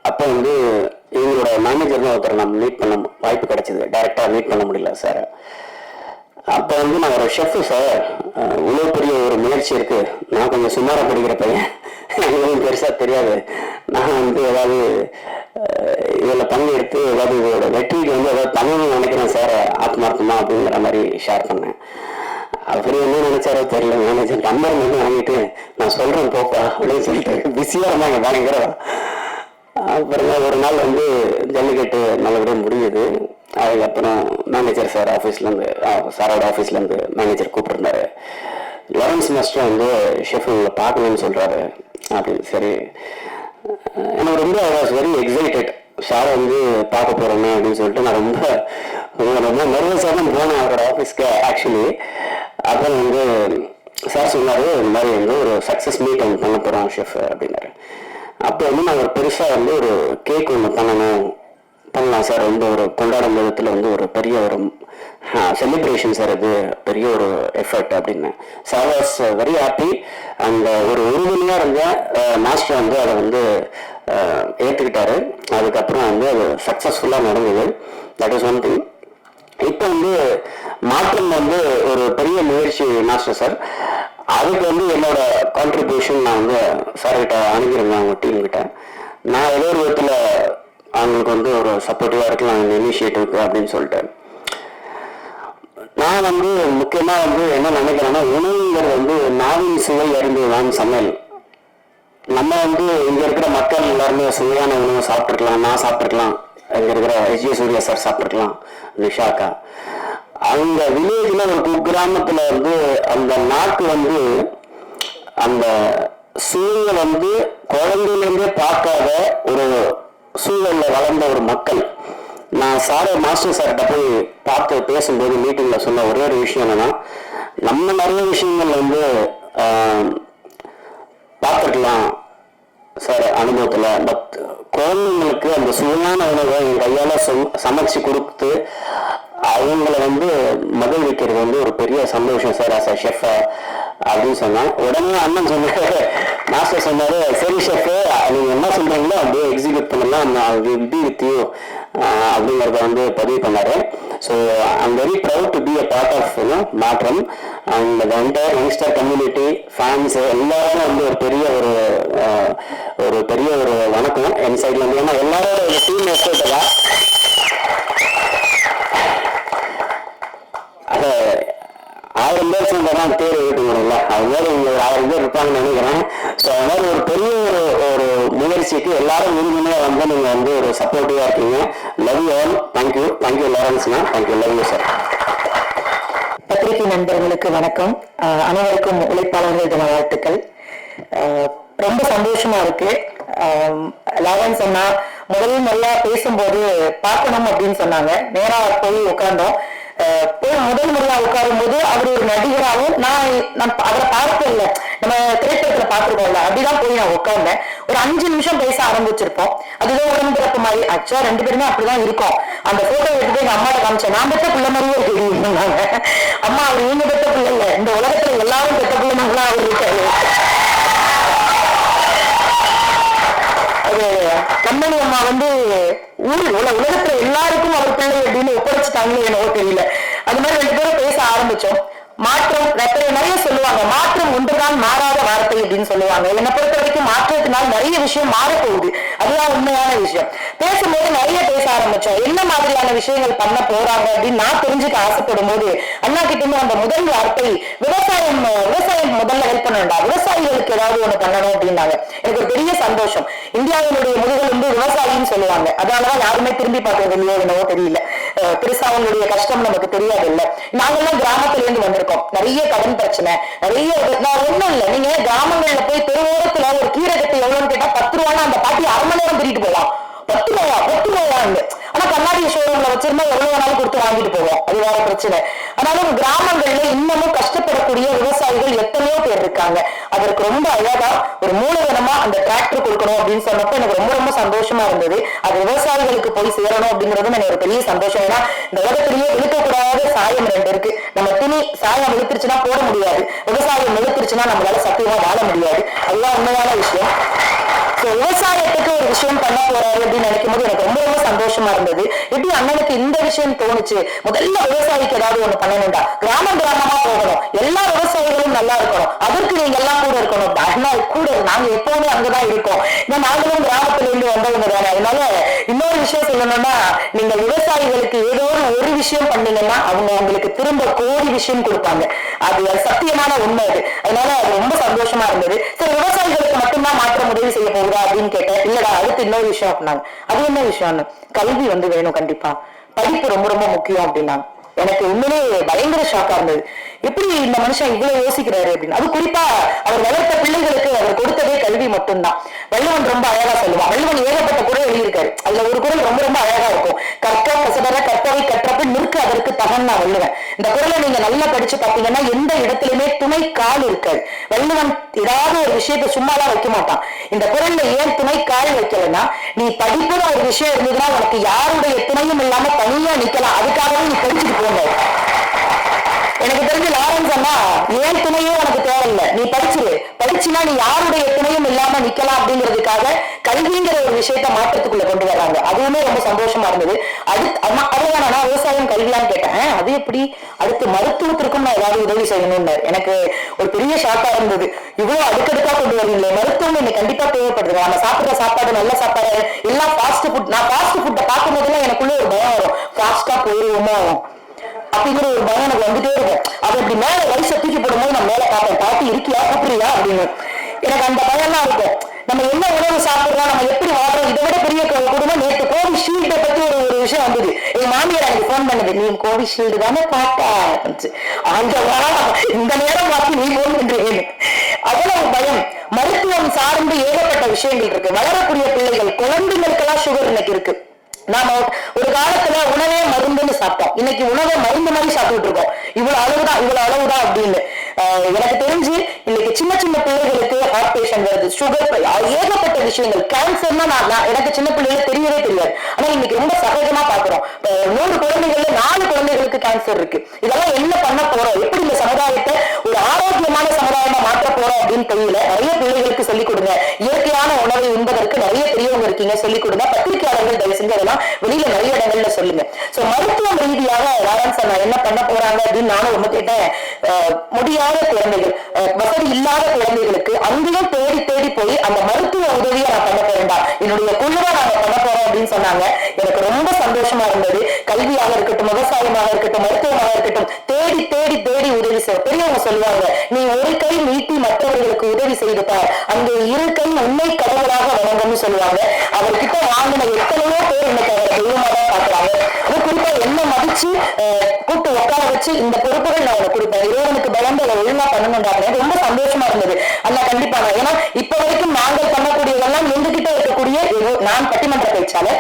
Speaker 4: அப்போ வந்து இவங்களோட மேனேஜர் தான் ஒருத்தர் நான் மீட் பண்ண வாய்ப்பு கிடைச்சிது. டைரெக்டாக மீட் பண்ண முடியல சார். அப்போ வந்து நான் ஒரு ஷெஃப் சார், இவ்வளோ பெரிய ஒரு முயற்சி இருக்கு. நான் கொஞ்சம் சுமாராக படிக்கிற பையன், எனக்கு பெருசாக தெரியாது. நான் வந்து ஏதாவது இதில் பங்கெடுத்து ஏதாவது இதோட வெற்றிக்கு வந்து ஏதாவது பண்ணணும்னு நினைக்கிறேன் சார் ஆத்மார்த்தமா அப்படிங்கிற மாதிரி ஷேர் பண்ணேன். அவர் என்ன நினைச்சாரோ தெரியல. மேனேஜர் நம்பர் மட்டும் வாங்கிட்டு நான் சொல்கிறேன் போப்பா அப்படின்னு சொல்லிட்டு பிஸியாக இருந்தாங்க பயங்கர. அப்புறம் ஒரு நாள் வந்து ஜல்லிக்கட்டு நல்லபடியாக முடியுது. அதுக்கப்புறம் மேனேஜர் சார் ஆஃபீஸ்லேருந்து, சாரோட ஆஃபீஸ்லேருந்து மேனேஜர் கூப்பிட்டுருந்தாரு. லாரன்ஸ் மாஸ்டர் வந்து ஷெஃப் உங்களை பார்க்கணும்னு சொல்கிறாரு அப்படின்னு. சரி, எனக்கு ரொம்ப வெரி எக்ஸைட்டட், சாரை வந்து பார்க்க போகிறோமே அப்படின்னு சொல்லிட்டு நான் ரொம்ப ரொம்ப நர்வஸாக தான் போனேன் அவரோட ஆஃபீஸ்க்கு ஆக்சுவலி. அப்புறம் வந்து சார் சொன்னார், இந்த மாதிரி வந்து ஒரு சக்ஸஸ் மீட் ஒன்று பண்ண போகிறோம் ஷெஃப் அப்படின்னாரு. அப்போ வந்து நாங்கள் பெருசாக வந்து ஒரு கேக் ஒன்று பண்ணலாம் சார், ரொம்ப ஒரு கொண்டாடும் விதத்தில் வந்து ஒரு பெரிய ஒரு செலிப்ரேஷன் சார், இது பெரிய ஒரு எஃபர்ட் அப்படின்னு. Sir was very happy. அந்த ஒரு உறுதுணையாக இருந்த மாஸ்டர் வந்து அதை வந்து ஏற்றுக்கிட்டாரு. அதுக்கப்புறம் வந்து அது சக்ஸஸ்ஃபுல்லாக நடந்தது. That is one thing. இப்போ வந்து மாற்றம் வந்து ஒரு பெரிய முயற்சி மாஸ்டர் சார். அதுக்கு வந்து என்னோட கான்ட்ரிபியூஷன் நான் வந்து சார்கிட்ட அனுப்பியிருந்தேன், அவங்க டீம் கிட்ட. நான் ஏதோ ஒரு விதத்தில் அவங்களுக்கு வந்து ஒரு சப்போர்ட்டிவாக இருக்கலாம் இந்த இனிஷியேட்டிவ்க்கு அப்படின்னு சொல்லிட்டு. நான் வந்து முக்கியமாக வந்து என்ன நினைக்கிறேன்னா, உணவுங்கிறது வந்து நாவின் சுவை அறிந்துதான் சமையல். நம்ம வந்து இங்கே இருக்கிற மக்கள் எல்லாருமே சுவையான உணவு சாப்பிட்ருக்கலாம், நான் சாப்பிட்ருக்கலாம், இங்கே இருக்கிற எஸ்.ஜே. சூர்யா சார் சாப்பிட்ருக்கலாம், நிஷாக்கா. அவங்க வில்லேஜில் ஒரு குக்கிராமத்தில் வந்து அந்த நாக்கு வந்து அந்த சூழல் வந்து குழந்தையிலேருந்தே பார்க்காத ஒரு சூழலில் வளர்ந்த ஒரு மக்கள். நான் மாஸ்டர் சார்கிட்ட போய் பார்த்து பேசும்போது மீட்டிங்கில் சொன்ன ஒரே ஒரு விஷயம் என்னன்னா, நம்ம நிறைய விஷயங்கள் வந்து பார்த்துருக்கலாம் சார் அனுபவத்தில், பட் குழந்தைங்களுக்கு அந்த சுவையான உணவை என் கையால் சமைச்சு கொடுத்து அவங்கள வந்து மகிழ்விக்கிறது வந்து ஒரு பெரிய சந்தோஷம் சார் ஆஸ் அ ஷெஃப் அப்படின்னு சொன்னேன். உடனே அண்ணன் சொன்னாரு, மாஸ்டர் சொன்னாரு, சரி ஷெஃப் நீங்க என்ன சொல்றீங்களோ அப்படியே எக்ஸிக்யூட் பண்ணலாம், பி வித் யூ அப்படிங்கிறத வந்து பதிவு பண்ணாரு. So I'm very proud to be a part of Maatram. And the entire youngster community, fans எல்லாருமே வந்து ஒரு பெரிய ஒரு வணக்கம் என் சைட்ல இருந்து. ஏன்னா எல்லாரோட ஒரு டீம் எஃபர்ட் தான். அது 1000 பேர் சேர்ந்தாதான் தேர்வு எழுதுங்களா, அது மாதிரி இங்க ஒரு 1000 பேர் இருப்பாங்கன்னு நினைக்கிறேன். ஸோ அது மாதிரி ஒரு பெரிய ஒரு முயற்சிக்கு எல்லாரும் உறுதுணையாக வந்து நீங்க வந்து ஒரு சப்போர்ட்டிவா இருக்கீங்க. Love you all. தேங்க்யூ லாரன்ஸ்னா. தேங்க்யூ. Love you sir.
Speaker 5: பத்திரிகை நண்பர்களுக்கு வணக்கம். அனைவருக்கும் உழைப்பாளர்கள் தின வாழ்த்துக்கள். ரொம்ப சந்தோஷமா இருக்கு. லாரன்ஸ் அண்ணா முதல்ல பேசும்போது பார்க்கணும் அப்படின்னு சொன்னாங்க. நேரா போய் உட்கார்ந்தோம். போய் முதல் முறையா உட்காரும் போது அவர் ஒரு நடிகராகவும் நான் அவரை பார்க்க இல்லை, நம்ம திரைப்படத்துல பார்த்துருக்கோம்ல, அப்படிதான் போய் நான் உட்கார்ந்தேன். ஒரு 5 நிமிஷம் பேச ஆரம்பிச்சிருப்போம். அதுதான் உடன்பிறப்பு மாதிரி. ஆக்சுவலா 2 பேருமே அப்படிதான் இருக்கும். அந்த போட்டோ எடுத்து எங்க அம்மாட்ட காமிச்சேன். நான் பெற்ற பிள்ளை மாதிரியே தெரியுங்க. அம்மா அவர் நீங்க பெற்ற பிள்ளை இல்லை, இந்த உலகத்துல எல்லாரும் பெற்ற பிள்ளை மாதிரிலாம் அவர் இருக்காரு. அது கண்மணி அம்மா வந்து உலகத்துல எல்லாருக்கும் அவர் பிள்ளை அப்படின்னு ஒப்படைச்சிட்டாங்களோ என்னவோ தெரியல. அது மாதிரி 2 பேரும் பேச ஆரம்பிச்சோம். மாற்றம் நிறைய சொல்லுவாங்க, மாற்றம் ஒன்றுதான் மாறாத வார்த்தை அப்படின்னு சொல்லுவாங்க. என்னை பொறுத்த வரைக்கும் மாற்றத்தினால் நிறைய விஷயம் மாறப்போகுது, அதுதான் உண்மையான விஷயம். பேசும்போது நிறைய பேச ஆரம்பிச்சோம். என்ன மாதிரியான விஷயங்கள் பண்ண போறாங்க அப்படின்னு நான் தெரிஞ்சுக்க ஆசைப்படும் போது அண்ணா கிட்ட இருந்து அந்த முதல் வார்த்தை விவசாயம் முதல்ல ஹெல்ப் பண்ண வேண்டாம், விவசாயிகளுக்கு ஏதாவது ஒண்ணு பண்ணணும் அப்படின்னாங்க. எனக்கு ஒரு பெரிய சந்தோஷம். இந்தியாவினுடைய முதுகல் வந்து விவசாயின்னு சொல்லுவாங்க. அதனாலதான் யாருமே திரும்பி பார்க்கறது இல்லையோ என்னவோ தெரியல. பெருசா அவங்களுடைய கஷ்டம் நமக்கு தெரியாது இல்ல. நாங்கெல்லாம் கிராமத்துல இருந்து வந்திருக்கோம். நிறைய கடன் பிரச்சனை, நிறைய ஒண்ணும் இல்ல. நீங்க கிராமங்கள்ல போய் தெருவோரத்துல ஒரு கீரை கட்டு எவ்வளவுன்னு கேட்டா 10 ரூபான்னு அந்த பாட்டி 1/2 மணி நேரம் திருட்டு போவான். 10 ரூபாய். ஆனா கண்ணாடி ஷோரூம்ல வச்சிருந்தா எவ்வளவு வேணாலும் கொடுத்து வாங்கிட்டு போவோம், அது வேற பிரச்சனை. ஆனாலும் கிராமங்கள்ல இன்னமும் கஷ்டப்படக்கூடிய விவசாயிகள் எத்தனையோ பேர் இருக்காங்க. அதற்கு ரொம்ப அழகா ஒரு மூலதனமா அந்த டிராக்டர் கொடுக்கணும் அப்படின்னு சொன்னப்ப எனக்கு ரொம்ப ரொம்ப சந்தோஷமா இருந்தது. அது விவசாயிகளுக்கு போய் சேரணும் அப்படிங்கிறது எனக்கு ஒரு பெரிய சந்தோஷம். ஏன்னா இந்த உலகத்திலேயே வெளுக்கக்கூடாத சாயம் 2 இருக்கு. நம்ம துணி சாயம் வெளுத்துருச்சுன்னா போட முடியாது, விவசாயம் வெளுத்துருச்சுன்னா நம்மளால சத்தியமா வாழ முடியாது. அதுதான் உண்மையான விஷயம். விவசாயத்துக்கு ஒரு விஷயம் பண்ண போறாரு அப்படின்னு நினைக்கும் போது எனக்கு ரொம்ப ரொம்ப சந்தோஷமா இருந்தது. எப்படி அண்ணனுக்கு இந்த விஷயம் தோணுச்சு, முதல்ல விவசாயிக்கு ஏதாவது ஒண்ணு பண்ணணும்டா, கிராமமா போகணும், எல்லா விவசாயிகளும் நல்லா இருக்கணும், அதற்கு நீங்க எல்லாம் கூட இருக்கணும். அண்ணா கூட நாங்க எப்பவுமே அங்கதான் இருக்கோம். நாங்களும் கிராமத்துல இருந்து வந்தவங்க தானே. அதனால இன்னொரு விஷயம் சொல்லணும்னா, நீங்க விவசாயிகளுக்கு ஏதோ ஒரு விஷயம் பண்ணீங்கன்னா அவங்க உங்களுக்கு திரும்ப கோடி விஷயம் கொடுப்பாங்க. அது சத்தியமான உண்மை அது. அதனால அது ரொம்ப சந்தோஷமா இருந்தது. சரி, விவசாயிகளுக்கு மட்டும்தான் மாற்றம் உதவி செய்ய போகுதா அப்படின்னு கேட்டேன். இல்லடா, அடுத்து இன்னொரு விஷயம் அப்படின்னாங்க. அது என்ன விஷயம்னு, கல்வி வந்து வேணும், கண்டிப்பா படிப்பு ரொம்ப ரொம்ப முக்கியம் அப்படின்னாங்க. எனக்கு உண்மையிலே பயங்கர ஷாக்கா இருந்தது. எப்படி இந்த மனுஷன் இவ்வளவு யோசிக்கிறாரு அப்படின்னு. அது குறிப்பா அவர் வளர்த்த பிள்ளைகளுக்கு அவர் கொடுத்ததே கல்வி மட்டும்தான். வள்ளுவன் ரொம்ப அழகா சொல்லுவான். வள்ளுவன் ஏகப்பட்ட குரல் எழுதியிருக்காரு. அதுல ஒரு குரல் ரொம்ப ரொம்ப அழகா இருக்கும். கற்க கசடர கற்பவை கற்றப்பின் நிற்க அதற்கு தகன் நான் வள்ளுவன். இந்த குரலை நீங்க நல்லா படிச்சு பாத்தீங்கன்னா எந்த இடத்துலயுமே துணை கால் இருக்காது. வள்ளுவன் ஏதாவது ஒரு விஷயத்தை சும்மாலாம் வைக்க மாட்டான். இந்த குரல்ல ஏன் துணை கால் வைக்கலன்னா, நீ படிப்புற ஒரு விஷயம் இருந்ததுன்னா உனக்கு யாருடைய துணையும் இல்லாம தனியா நிக்கலாம். அதுக்காகவே நீ படிச்சுட்டு போங்க. எனக்கு தெரிஞ்சு லாரன்ஸ் அண்ணா ஏன் துணையே உனக்கு தேவையில்லை, நீ படிச்சுனா நீ யாருடைய துணையும் இல்லாம நிக்கலாம் அப்படிங்கிறதுக்காக கல்விங்கிற ஒரு விஷயத்த மாற்றத்துக்குள்ள கொண்டு வர்றாங்க. அதுவுமே ரொம்ப சந்தோஷமா இருந்தது. அதுதான் நான் விவசாயம் கல்வியான்னு கேட்டேன். அது எப்படி அடுத்து மருத்துவத்திற்கும் நான் ஏதாவது உதவி செய்யணும்னு எனக்கு ஒரு பெரிய ஷாக்கா இருந்தது. இவ்வளவு அடுக்கடுக்கா கொண்டு வரீங்களே, மருத்துவம் இன்னைக்கு கண்டிப்பா தேவைப்படுது. நம்ம சாப்பிடுற சாப்பாடு நல்ல சாப்பாடு எல்லாம் ஃபாஸ்ட் ஃபுட். நான் ஃபாஸ்ட் ஃபுட்டை பார்க்கும் போதுலாம் எனக்குள்ள ஒரு பயம் வரும், ஃபாஸ்டா போயிருவோமோ அப்படிங்கிற ஒரு பயம் எனக்கு வந்துட்டே இருக்கும். அது அப்படி மேல வயசை தூக்கி போடும்போது நான் மேல பார்ப்பேன், பாட்டி இருக்கியா கூப்பிடுறியா அப்படின்னு. எனக்கு அந்த பயம்லாம் இருக்கும். நம்ம என்ன உணவு சாப்பிடுறோம், நம்ம எப்படி வாழ்றோம், இதை விட பெரிய குடும்பம். நேற்று கோவிஷீல்டை பத்தி ஒரு விஷயம் வந்தது. எங்க மாமியார் எனக்கு போன் பண்ணது, நீ கோவிஷீல்டு தானே பாட்டா இந்த நேரம் பார்த்து நீ போன் பண்றீங்க. அவ்வளவு பயம். மருத்துவம் சார்ந்து ஏகப்பட்ட விஷயங்கள் இருக்கு. வளரக்கூடிய பிள்ளைகள், குழந்தைகளுக்கெல்லாம் சுகர் இன்னைக்கு இருக்கு. நாம ஒரு காலத்துல உணவே மருந்துன்னு சாப்பிட்டோம். இன்னைக்கு உணவை மருந்து மாதிரி சாப்பிட்டுட்டு இருக்கோம். இவ்வளவு அளவுதான் அப்படின்னு. எனக்கு தெரிஞ்சு இன்னைக்கு சின்ன சின்ன பிள்ளைகளுக்கு ஹார்ட் பேஷண்ட் வருது, சுகர், ஏகப்பட்ட விஷயங்கள். கேன்சர்னா எனக்கு சின்ன பிள்ளைகளுக்கு தெரியவே தெரியாது. ஆனா இன்னைக்கு ரொம்ப சகஜமா பாக்குறோம். 100 குழந்தைகள்ல 4 குழந்தைகளுக்கு கேன்சர் இருக்கு. இதெல்லாம் என்ன பண்ண போறோம், எப்படி இந்த சமுதாயத்தை ஒரு ஆரோக்கியமான சமுதாயமா மாற்ற போறோம் அப்படின்னு தெரியல. நிறைய பிள்ளைகளுக்கு சொல்லிக் கொடுங்க. இயற்கையான உணவை உண்பதற்கு நிறைய பெரியவங்க இருக்கீங்க, சொல்லிக் கொடுங்க. பத்திரிகையாளர்கள் தயவு செஞ்சு அதெல்லாம் வெளியில நிறைய இடங்கள்ல சொல்லுங்க. சோ மருத்துவம் ரீதியாக லாரன்ஸ் என்ன பண்ண போறாங்க அப்படின்னு நானும் ரொம்ப கேட்டேன். முடியாத குழந்தைகள், வசதி இல்லாத குழந்தைகளுக்கு அங்கேயும் தேடி தேடி போய் அந்த மருத்துவ உதவியை நான் பண்ண போறேன்டா, என்னுடைய குழுவா நாங்க பண்ண போறோம் அப்படின்னு சொன்னாங்க. எனக்கு ரொம்ப சந்தோஷமா இருந்தது. கல்வியாக இருக்கட்டும், விவசாயமாக இருக்கட்டும், மருத்துவமாக இருக்கட்டும், தேடி தேடி தேடி உதவி செய்ய. பெரியவங்க சொல்லுவாங்க, நீ ஒரு கை நீட்டி மற்றவர்களுக்கு உதவி செய்துட்டார், அங்கே 2 கை உண்மை கடவுளாக வணங்கன்னு சொல்லுவாங்க. அவர்கிட்ட வாங்கின எத்தனையோ பேர் இன்னைக்கு அவரை தெய்வமா தான் பாக்குறாங்க. குறிப்பா என்ன மதிச்சு கூட்டு உட்கார வச்சு இந்த பொறுப்புகள் நான் உனக்கு கொடுப்பேன், இறைவனுக்கு பயந்து அதை ஒழுங்கா பண்ணணுன்றாங்க. ரொம்ப சந்தோஷமா இருந்தது. அல்ல கண்டிப்பா நான், ஏன்னா இப்ப வரைக்கும் நாங்கள் பண்ணக்கூடியதெல்லாம் எங்ககிட்ட இருக்கக்கூடிய நான் பட்டிமன்ற பேச்சாளர்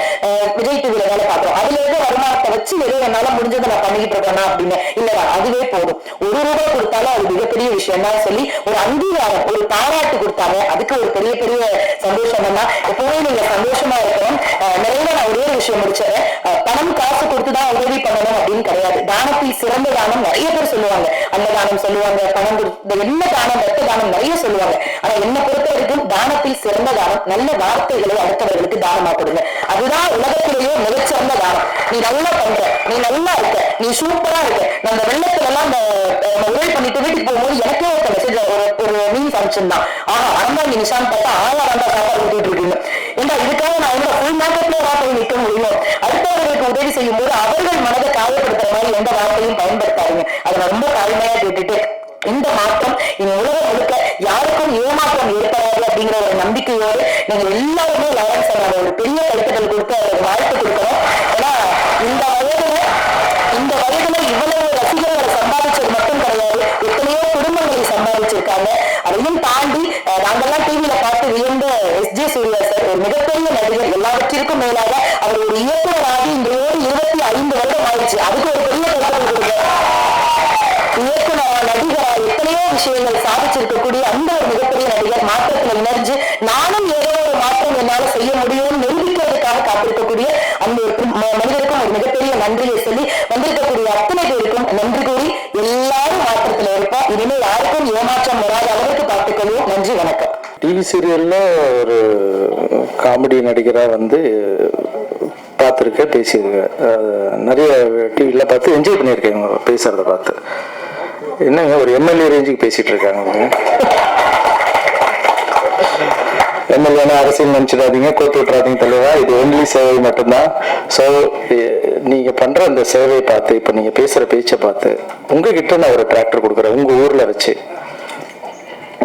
Speaker 5: விஜய் டிவில வேலை பார்க்கிறோம். அதுல இருக்க வருமானத்தை வச்சு ஏதோ என்னால முடிஞ்சதை நான் பண்ணிக்கிட்டு இருக்கேனா அப்படின்னு இல்லையா, அதுவே போதும். ₹1 கொடுத்தாலும் அது மிகப்பெரிய விஷயம் தான் சொல்லி ஒரு அங்கீகாரம், ஒரு பாராட்டு கொடுத்தாங்க. அதுக்கு ஒரு பெரிய பெரிய சந்தோஷம் தான். எப்பவுமே நீங்க சந்தோஷமா இருக்கணும். நிறைய நான் ஒரே ஒரு விஷயம் முடிச்சேன். பணம் காசு கொடுத்துதான் உதவி பண்ணணும் அப்படின்னு கிடையாது. தானத்தில் சிறந்த தானம் நிறைய பேர் சொல்லுவாங்க. அன்னதானம் சொல்லுவாங்க, பணம் கொடுத்த என்ன தானம், ரத்த தானம் நிறைய சொல்லுவாங்க. ஆனா என்ன பொறுத்த வரைக்கும் தானத்தில் சிறந்த தானம் நல்ல வார்த்தைகளை அடுத்தவர்களுக்கு தானமா கொடுங்க. அதுதான் உலகத்திலேயே மிகச்சிறந்த தானம். நீ நல்லா பண்ற, நீ நல்லா இருக்க, நீ சூப்பரா இருக்க. நம்ம வெள்ளத்துல எல்லாம் உதவி பண்ணிட்டு வீட்டுக்கு போகும்போது எனக்கே ஒரு மெசேஜ், ஒரு மீன் ஃபங்க்ஷன் தான். அறந்தாங்க நிஷான் பார்த்தா 1000 சாப்பாடு ஊட்டிட்டு இருக்கீங்க. ஏன்னா இதுக்காக நான் ஃபுல் மேக்கப்ல போய் நிற்க முடியும். அடுத்தவர்களுக்கு உதவி செய்யும் போது அவர்கள் மனதை காயப்படுத்துற மாதிரி எந்த வார்த்தையும் பயன்படுத்தாதீங்க. அதை நான் ரொம்ப தாழ்மையா கேட்டுட்டு, இந்த மாற்றம் இனி உலகம் முழுக்க யாருக்கும் ஏமாற்றம் ஏற்படாது அப்படிங்கிற ஒரு நம்பிக்கையோடு நீங்க எல்லாருமே லாரன்ஸ் ஒரு பெரிய கருத்துக்கள் கொடுத்து அவருக்கு வாழ்த்து கொடுக்கணும். ஏன்னா இந்த வயதுல இவ்வளவு ரசிகர்களை சம்பாதிச்சது மட்டும் கிடையாது, எத்தனையோ குடும்பங்களை சம்பாதிச்சிருக்காங்க. அதையும் தாண்டி நாங்கெல்லாம் டிவியில பார்த்து வியந்த எஸ்.ஜே. சூர்யா சார் ஒரு மிகப்பெரிய நடிகர். எல்லாவற்றிற்கும் மேலாக அவர் ஒரு இயக்குநராகி இன்றையோடு 25 வருடம் ஆயிடுச்சு. அதுக்கு ஒரு பெரிய கருத்துக்கள் கொடுங்க. இயக்குனர், நடிகர், எத்தனையோ விஷயங்கள் சாதிச்சிருக்கக்கூடிய அந்த ஒரு மிகப்பெரிய நடிகர் மாற்றத்துல இணைஞ்சு நானும் ஏதோ ஒரு மாற்றம் என்னால செய்ய முடியும்னு நிரூபிக்கிறதுக்காக காத்திருக்கக்கூடிய அந்த மனிதருக்கும் ஒரு மிகப்பெரிய நன்றியை சொல்லி வந்திருக்கக்கூடிய அத்தனை பேருக்கும் நன்றி கூறி எல்லாரும் மாற்றத்துல இருப்போம். இனிமேல் யாருக்கும் ஏமாற்றம் வராத அளவுக்கு பார்த்துக்கொள்வோம். நன்றி, வணக்கம்.
Speaker 3: டிவி சீரியல்ல ஒரு காமெடி நடிகரா பார்த்துருக்கேன், பேசியிருக்கேன். நிறைய டிவியில் பார்த்து என்ஜாய் பண்ணியிருக்கேன் இவங்க பேசுறத பார்த்து. என்னங்க ஒரு எம்எல்ஏ ரேஞ்சுக்கு பேசிட்டு இருக்காங்க. எம்எல்ஏனா அரசியல் நினைச்சிடாதீங்க, கோத்து விட்டுறாதீங்க தலைவா. இது ஒன்லி சேவை மட்டும்தான். ஸோ நீங்க பண்ற அந்த சேவையை பார்த்து, இப்போ நீங்க பேசுற பேச்சை பார்த்து, உங்ககிட்ட நான் ஒரு டிராக்டர் கொடுக்குறேன். உங்க ஊர்ல வச்சு,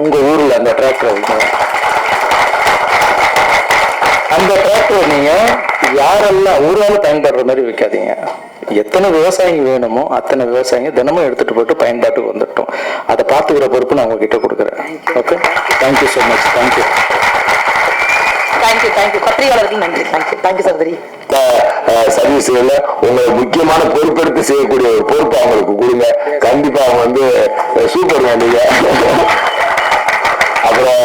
Speaker 3: உங்க ஊர்ல அந்த டிராக்டர் அந்த டிராக்டர் நீங்க யாரெல்லாம் ஊரால பயன்படுற மாதிரி வைக்காதீங்க. எத்தனை விவசாயிங்க வேணுமோ அத்தனை விவசாயிங்க தினமும் எடுத்துட்டு போட்டு பயன்பாட்டுக்கு வந்துட்டோம். அதை பார்த்துக்கிற பொறுப்பு நான் உங்ககிட்ட கொடுக்குறேன். Okay, thank you so much. Thank you.
Speaker 5: பத்திரிகையாளருக்கு நன்றி. தேங்க்யூ சகோதரி.
Speaker 6: சர்வீஸ்ல உங்களை முக்கியமான பொறுப்பெடுத்து செய்யக்கூடிய ஒரு பொறுப்பு அவங்களுக்கு கொடுங்க. கண்டிப்பா அவங்க வந்து சூப்பர் நீங்க. அப்புறம்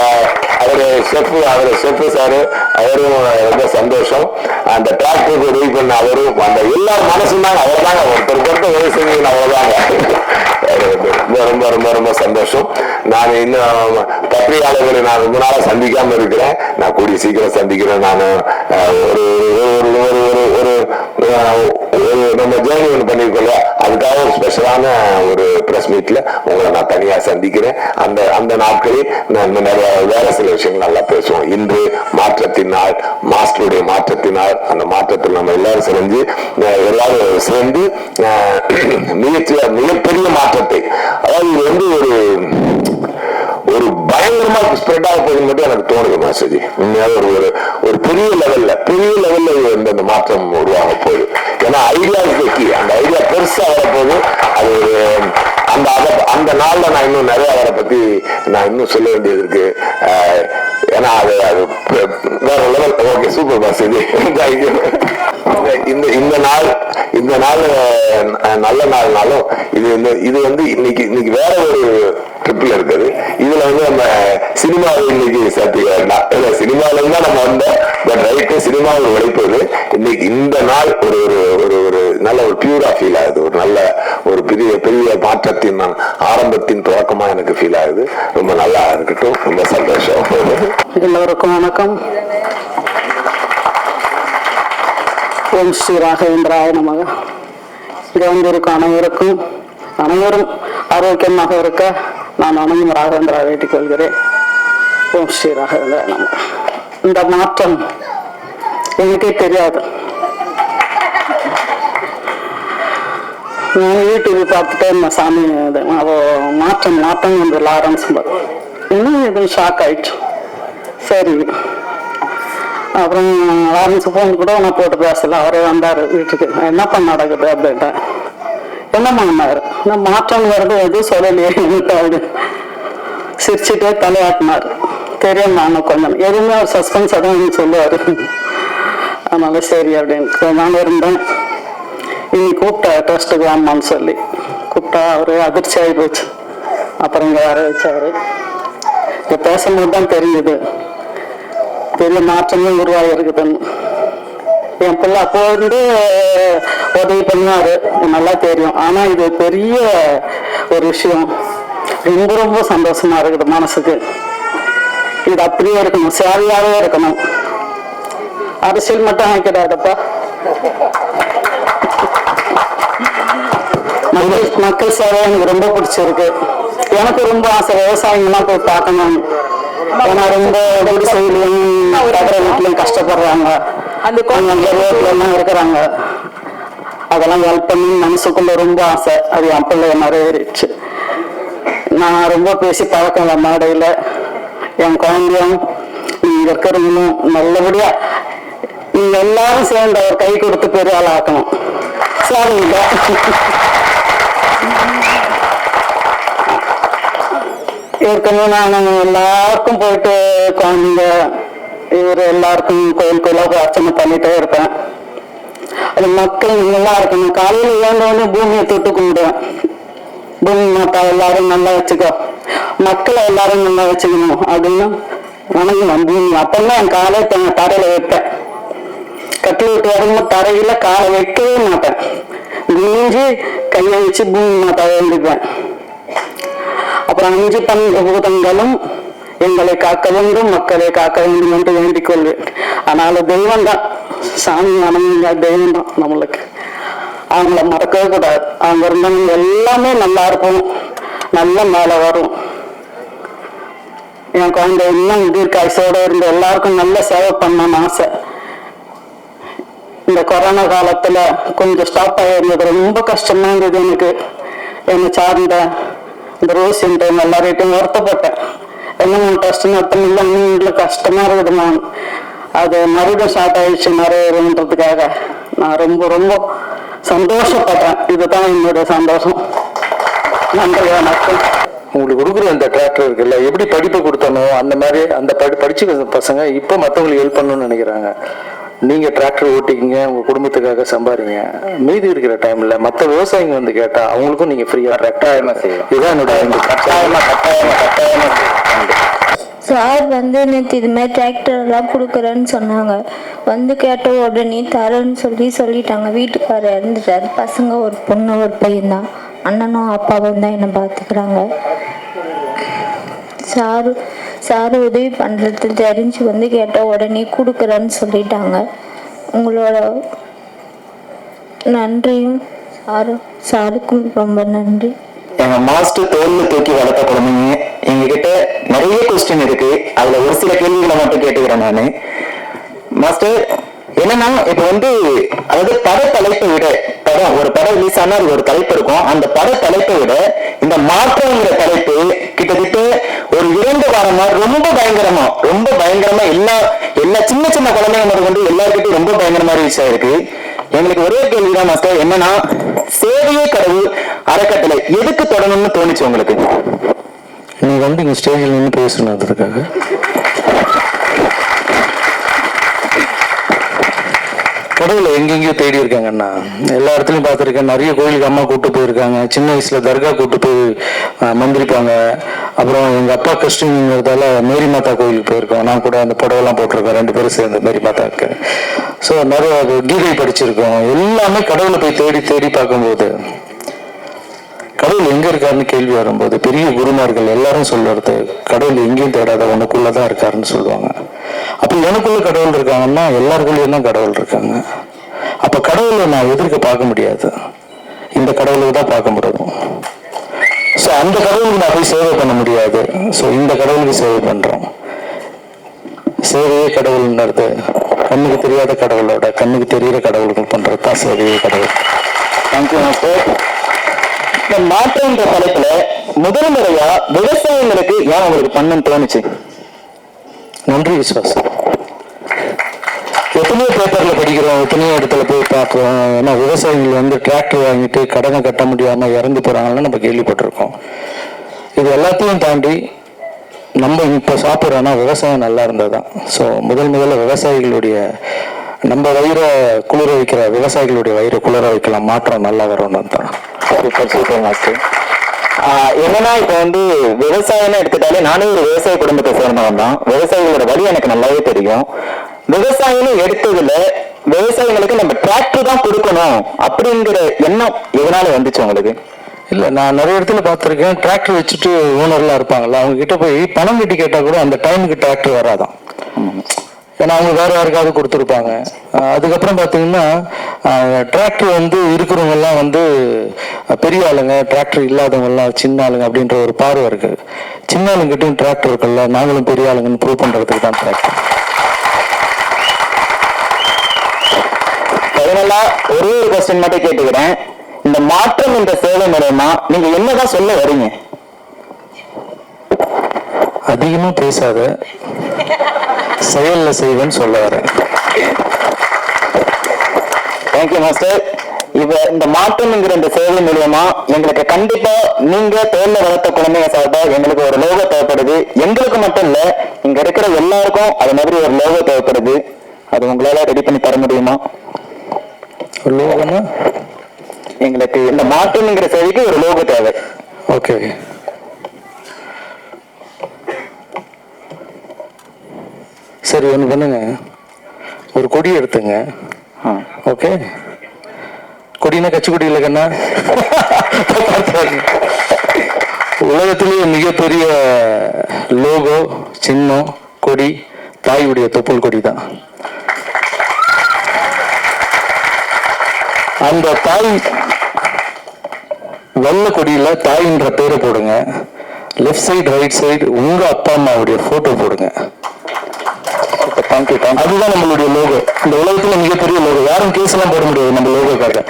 Speaker 6: அவரு செஃப் சாரு, அவரும் ரொம்ப சந்தோஷம். அந்த டிராக்டருக்கு உதவி பண்ண அவரும், அந்த எல்லாரும் மனசும் தாங்க அவ்வளவுதாங்க. ஒருத்தருக்கு உதவி செஞ்சீங்க அவ்வளவுதாங்க. ரொம்ப ரொம்ப ரொம்ப சந்தோஷம். நான் இன்னும் பத்திரிகையாளர்களை நான் ரொம்ப நாளா சந்திக்காம இருக்கிறேன். நான் கூடிய சீக்கிரம் சந்திக்கிறேன். நான் ஒரு நம்ம ஜேர்னி ஒன்று பண்ணிருக்கோம்ல, அதுக்காக ஒரு ஸ்பெஷலான ஒரு பிரஸ் மீட்ல உங்களை நான் தனியா சந்திக்கிறேன். அந்த நாட்களில் நான் நிறைய வேற சில விஷயங்கள் நல்லா பேசுவோம். இன்று மாற்றத்தினால், மாஸ்டருடைய மாற்றத்தினால், அந்த மாற்றத்தில் நம்ம எல்லாரும் சேர்ந்து மிகப்பெரிய மாற்றத்தை, அதாவது இது வந்து ஒரு பயங்கரமா ஸ்ப்ரெட் ஆக போகுதுன்னு மட்டும் எனக்கு தோணுது மாஸ்டர்ஜி. உண்மையாக ஒரு பெரிய லெவல்ல இந்த மாற்றம் உருவாக போகுது. ஏன்னா ஐடியா இருக்கு, அந்த ஐடியா பெருசா வரப்போகுது. அது அந்த நாள்ல நான் இன்னும் நிறைய அவரை பத்தி நான் இன்னும் சொல்ல வேண்டியது இருக்கு. ஏன்னா அது வேற லெவல். Okay, super மாஸ்டர்ஜி. இந்த நாள் நல்ல நாள்னாலும் இது வந்து இன்னைக்கு வேற ஒரு ட்ரிப்ல இருக்குது. இதுல வந்து நம்ம சினிமாவை இன்னைக்கு சேர்த்துக்க வேண்டாம். சினிமாவில இருந்தா நம்ம வந்தோம், பட் ரைட்டு சினிமாவில் உழைப்பது இன்னைக்கு இந்த நாள் ஒரு நல்ல ஒரு பியூரா ஃபீல் ஆகுது. ஒரு நல்ல ஒரு பெரிய மாற்றத்தின் ஆரம்பத்தின் துவக்கமா எனக்கு ஃபீல் ஆகுது. ரொம்ப நல்லா இருக்கட்டும். ரொம்ப சந்தோஷம்.
Speaker 7: எல்லோருக்கும் வணக்கம். ஓம் ஸ்ரீ ராகவேந்திராய நமக. இங்கே வந்திருக்கும் அனைவரும் ஆரோக்கியமாக இருக்க நான் அனைவரும் ராகவேந்திரா வேண்டிக் கொள்கிறேன். ஓம் ஸ்ரீ ராகவேந்திராய நமக. இந்த மாற்றம் எனக்கே தெரியாது. நான் யூடியூப் பார்த்துட்டே இருந்தேன். சாமி மாற்றம் வந்து லாரன்ஸ் இன்னும் எதுவும் ஷாக் ஆயிடுச்சு. சரி, அப்புறம் லாரன்ஸ் ஃபோன் கூட நான் போட்டு பேசல. அவரே வந்தார் வீட்டுக்கு. என்னப்பா நடக்குது அப்படின்ட்டேன். என்ன பண்ணாரு, நான் மாற்றம் வருது எதுவும் சொல்லலையே அப்படி சிரிச்சுட்டே தலையாட்டினார். தெரியும், நானும் கொஞ்சம் எதுவுமே அவர் சஸ்பென்ஸ் தான் சொல்லுவார். அதனால சரி அப்படின்னு நான் இருந்தேன். இன்னைக்கு கூப்பிட்டா டெஸ்ட்டுக்கு வாமான்னு சொல்லி கூப்பிட்டா அவரு அதிர்ச்சி ஆகி போச்சு. அப்புறம் இங்கே வர வச்சாரு. இங்கே பேசும்போது தான் தெரியுது பெரிய மாற்றமே உருவாகி இருக்குதுன்னு. என் பிள்ளை அப்போ வந்து உதவி பண்ணுவாரு, நல்லா தெரியும். ஆனா இது பெரிய ஒரு விஷயம். ரொம்ப ரொம்ப சந்தோஷமா இருக்குது மனசுக்கு. இது அப்படியே இருக்கணும், சேவையாவே இருக்கணும். அரசியல் மட்டும் ஆகிக்கிறாதப்பா. மக்கள் சேவை எனக்கு ரொம்ப பிடிச்சிருக்கு. எனக்கு ரொம்ப ஆசை விவசாயிங்கெல்லாம் போய் பார்க்கணும். ஏன்னா ரொம்ப வீட்லயும் கஷ்டப்படுறாங்க, அந்த ரோட்ல எல்லாம் இருக்கிறாங்க. அதெல்லாம் ஹெல்ப் பண்ணி மனசுக்குள்ள ரொம்ப ஆசை. அது என் பிள்ளை நிறைவேறிடுச்சு. நான் ரொம்ப பேசி பழக்கம் மேடையில. என் குழந்தையும் நீங்க இருக்கிறவங்களும் நல்லபடியா நீங்க எல்லாரும் சேர்ந்து அவர் கை கொடுத்து பெரிய ஆள் ஆக்கணும். சரிங்க. ஏற்கனவே நான் எல்லாருக்கும் போயிட்டு குழந்தைங்க இவர் எல்லாருக்கும் கோயிலுக்குள்ள அர்ச்சனை பண்ணிட்டே இருப்பேன். அது மக்கள் நல்லா இருக்கணும். காலையில் ஏந்தவொடனே பூமியை தொட்டு கும்பிடுவேன். பூமி மாத்தா எல்லாரும் நல்லா வச்சுக்கோ, மக்களை எல்லாரும் நல்லா வச்சுக்கணும் அப்படின்னு வணங்குவேன் பூமி. அப்பெல்லாம் என் காலை தரையில வைப்பேன். கட்டி விட்டு வரும்போது தரையில காலை வைக்கவே மாட்டேன். குனிஞ்சு கையை வச்சு பூமி மாத்தா வேண்டிக்குவேன். அப்புறம் 5 பஞ்சபூதங்களும் எங்களை காக்க வேண்டும், மக்களை காக்க வேண்டும் என்று வேண்டிக் கொள்வேன். அதனால தெய்வம் தான், சாமி வணங்குங்க, தெய்வம் தான் நம்மளுக்கு. அவங்கள மறக்கவே கூடாது. அவங்க இருந்தவங்க எல்லாமே நல்லா இருக்கும், நல்ல மேலே வரும். என் குழந்தை இன்னும் தீர்க்காய்ச்சோட இருந்து எல்லாருக்கும் நல்ல சேவை பண்ணணும்னு ஆசை. இந்த கொரோனா காலத்துல கொஞ்சம் ஸ்டாப் ஆகிருந்தது, ரொம்ப கஷ்டமா இருந்தது எனக்கு. என்னை சார்ந்த இந்த ரோஸ் டைம் எல்லார்கிட்டையும் வருத்தப்பட்டேன். என்ன டெஸ்ட் நடத்தணும் இல்லை, இன்னும் கஷ்டமா இருக்குது. நான் அது மறுபடியும் ஸ்டார்ட் ஆயிடுச்சு நிறையன்றதுக்காக நான் ரொம்ப ரொம்ப சந்தோஷப்படுறேன். இதுதான் என்னோட சந்தோஷம். நன்றி, வணக்கம்.
Speaker 3: உங்களுக்கு கொடுக்குற அந்த டிராக்டர் இருக்குல்ல, எப்படி படிப்பை கொடுத்தனோ அந்த மாதிரி அந்த படிச்சு பசங்க இப்போ மற்றவங்களுக்கு ஹெல்ப் பண்ணணும்னு நினைக்கிறாங்க. நீங்கள் டிராக்டர் ஓட்டிக்கிங்க, உங்கள் குடும்பத்துக்காக சம்பாதிங்க. மீதி இருக்கிற டைமில் மற்ற விவசாயிங்க வந்து கேட்டால் அவங்களுக்கும் நீங்கள் ஃப்ரீயாக டிராக்டர் செய்யலாம். இதுதான் என்னோட கட்டாயமாக
Speaker 8: சார் வந்து நேற்று இது மாதிரி டிராக்டர் எல்லாம் கொடுக்குறேன்னு சொன்னாங்க. வந்து கேட்ட உடனே தரேன்னு சொல்லிட்டாங்க. வீட்டுக்காரர் இறந்துட்டாரு. பசங்க ஒரு பொண்ணு ஒரு பையன்தான். அண்ணனும் அப்பாவும் தான் என்னை பார்த்துக்கிறாங்க. சாரு உதவி பண்ணுறது தெரிஞ்சு வந்து கேட்ட உடனே கொடுக்குறேன்னு சொல்லிட்டாங்க. உங்களோட நன்றியும் சாருக்கும் ரொம்ப நன்றி.
Speaker 1: எங்க மாஸ்டர் தோல்ல தூக்கி வளர்த்த குழந்தைங்க எங்ககிட்ட நிறைய கொஸ்டின் இருக்கு. அதுல ஒரு சில கேள்விகளை மட்டும் கேட்டுக்கிறேன் நானு. மாஸ்டர், என்னன்னா இப்ப வந்து அதாவது பட தலைப்பை விட ஒரு படம் ரிலீஸ் ஆனா அது ஒரு தலைப்பு இருக்கும். அந்த பட தலைப்பை விட இந்த மாற்றங்கிற தலைப்பு கிட்டத்தட்ட ஒரு 2 வாரமா ரொம்ப பயங்கரமா எல்லா சின்ன சின்ன குழந்தைங்க முதல் கொண்டு எல்லாருக்கிட்டும் ரொம்ப பயங்கரமா ரீச் ஆயிருக்கு. எங்களுக்கு ஒரே கேள்விதான் மாஸ்டர், என்னன்னா சேவையே கடவுள் அறக்கட்டளை எதுக்கு தொடங்கணும்னு தோணுச்சு உங்களுக்கு?
Speaker 3: நீ வந்து இங்க ஸ்டேஜில் நின்று பேசணும். அதுக்காக கடவுளை எங்கெங்கயோ தேடி இருக்காங்கண்ணா. எல்லா இடத்துலையும் பார்த்துருக்கேன். நிறைய கோயிலுக்கு அம்மா கூப்பிட்டு போயிருக்காங்க. சின்ன வயசுல தர்கா கூப்பிட்டு போய் மந்திரிப்பாங்க. அப்புறம் எங்க அப்பா கிறிஸ்டின்ங்கிறதால மேரி மாதா கோயிலுக்கு போயிருக்கோம். நான் கூட அந்த புடவெல்லாம் போட்டிருக்கோம். 2 பேரும் சேர்ந்து மேரி மாதாவுக்கு. ஸோ நிறைய கீதை படிச்சிருக்கோம். எல்லாமே கடவுளை போய் தேடி தேடி பார்க்கும்போது கடவுள் எங்க இருக்காருன்னு கேள்வி வரும்போது பெரிய குருமார்கள் எல்லாரும் சொல்றது கடவுள் எங்கேயும் தேடாத உனக்குள்ளதான் இருக்காருன்னு சொல்லுவாங்க. அப்ப எனக்குள்ள கடவுள் இருக்காங்கன்னா எல்லாருக்குள்ளேயும் தான் கடவுள் இருக்காங்க. அப்ப கடவுளை நான் எதிர்க்க பார்க்க முடியாது, இந்த கடவுளுக்கு தான் பார்க்க முடியும். ஸோ அந்த கடவுளுக்கு நான் போய் சேவை பண்ண முடியாது. ஸோ இந்த கடவுளுக்கு சேவை பண்றோம். சேவையே கடவுள்ன்றது கண்ணுக்கு தெரியாத கடவுளோட கண்ணுக்கு தெரியாத கடவுளுக்கு பண்றது தான் சேவையே கடவுள்.
Speaker 1: Thank you master. இந்த மாற்றம்ன்ற தலைப்புல முதல் முறையா விவசாயிகளுக்கு ஏன் உங்களுக்கு பண்ணணும்னு தோணுச்சு?
Speaker 3: நன்றி விசுவாசம். எத்தனையோ பேப்பர்ல படிக்கிறோம், எத்தனையோ இடத்துல போய் பார்க்கிறோம். ஏன்னா விவசாயிகள் வந்து டிராக்டர் வாங்கிட்டு கடனை கட்ட முடியாம இறந்து போறாங்கன்னு நம்ம கேள்விப்பட்டிருக்கோம். இது எல்லாத்தையும் தாண்டி நம்ம இப்ப சாப்பிட்றோம்னா விவசாயம் நல்லா இருந்ததுதான். ஸோ முதல்ல விவசாயிகளுடைய நம்ம வயிறை குளிர வைக்கிற விவசாயிகளுடைய வயிறை குளிர வைக்கலாம். மாற்றம் நல்லா வரணும்னு தான்.
Speaker 1: Super master. என்னன்னா இப்ப வந்து விவசாயம்னு எடுத்துட்டாலே நானே ஒரு விவசாய குடும்பத்தை சேர்ந்தவன் தான். விவசாயிகளோட வழி எனக்கு நல்லாவே தெரியும். விவசாயம் எடுத்ததுல விவசாயிகளுக்கு நம்ம டிராக்டர் தான் கொடுக்கணும் அப்படிங்கிற எண்ணம் எதனால வந்துச்சு உங்களுக்கு?
Speaker 3: இல்லை, நான் நிறைய இடத்துல பார்த்துருக்கேன். டிராக்டர் வச்சுட்டு ஓனர்லாம் இருப்பாங்கல்ல, அவங்க கிட்ட போய் பணம் கட்டி கேட்டால் கூட அந்த டைமுக்கு டிராக்டர் வராதான். ஏன்னா அவங்க வேற யாருக்காவது கொடுத்துருப்பாங்க. அதுக்கப்புறம் பார்த்தீங்கன்னா டிராக்டர் வந்து இருக்கிறவங்கெல்லாம் வந்து பெரிய ஆளுங்க, டிராக்டர் இல்லாதவங்கெல்லாம் சின்ன ஆளுங்க அப்படின்ற ஒரு பார்வை இருக்கு. சின்ன ஆளுங்கிட்டையும் டிராக்டர் இருக்குல்ல, நாங்களும் பெரிய ஆளுங்கன்னு ப்ரூவ் பண்ணுறதுக்கு தான் டிராக்டர்.
Speaker 1: ஃபைனலா ஒரே ஒரு கொஸ்டின் மட்டும் கேட்டுக்கிறேன். இந்த மாற்றம் என்ற சேவை மூலமா நீங்க என்னதான் சொல்ல வரீங்க?
Speaker 3: அதிகமா பேசாத, செயல்ல செய்வேன்னு சொல்ல வரேன்.
Speaker 1: Thank you master. இப்ப இந்த மாற்றம்ங்கிற இந்த சேவை மூலமா எங்களுக்கு கண்டிப்பா நீங்க தோல்ல வளர்த்த குழந்தைங்க சார்பா எங்களுக்கு ஒரு லோகோ தேவைப்படுது. எங்களுக்கு மட்டும் இல்ல, இங்க இருக்கிற எல்லாருக்கும் அது மாதிரி ஒரு லோகோ தேவைப்படுது. அது உங்களால ரெடி பண்ணி தர முடியுமா?
Speaker 3: லோகோனா
Speaker 1: எங்களுக்கு இந்த மாற்றம்ங்கிற சேவைக்கு ஒரு லோகோ தேவை.
Speaker 3: ஓகே, சரி ஒன்று பண்ணுங்க. ஒரு கொடி எடுத்துங்க. ஓகே, கொடினா கட்சி கொடி இல்லை கண்ணா. உலகத்திலேயே மிகப்பெரிய லோகோ சின்னம் கொடி தாயுடைய தொப்புள் கொடி தான். அந்த தாய் வெள்ளை கொடியில தாயின்ற பேரை போடுங்க. லெஃப்ட் சைடு ரைட் சைடு உங்க அப்பா அம்மாவுடைய போட்டோ போடுங்க. அதுதான் நம்மளுடைய லோகோ. இந்த உலகத்துல மிகப்பெரிய லோகோ. யாரும் கேஸ் எல்லாம் போட முடியாது நம்ம லோகோக்காக.